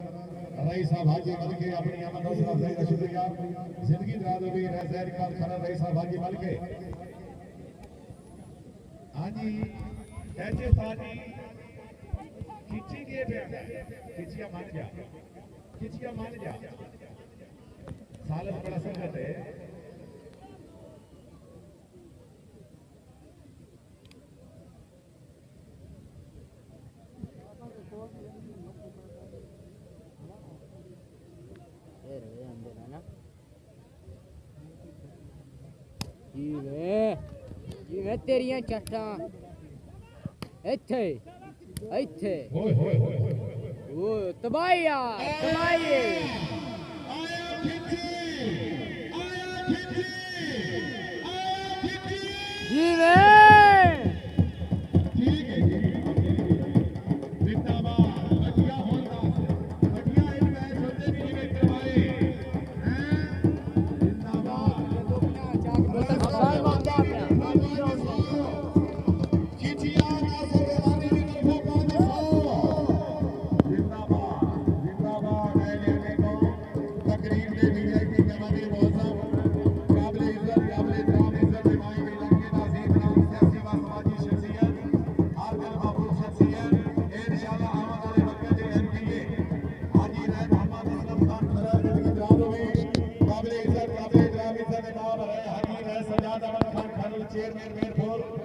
Rice साहब हाजी मल के अपनी अमन हौसला अफजाई का शुक्रिया। जिंदगी दराज हो गई रह कार खाना रईस साहब हाजी मल के। हाँ जी ऐसे साजी खिची के खिचिया मान जा सालस बड़ा संगत है। ये तेरियां चट्टां इत्थे इत्थे वो तबाही जी में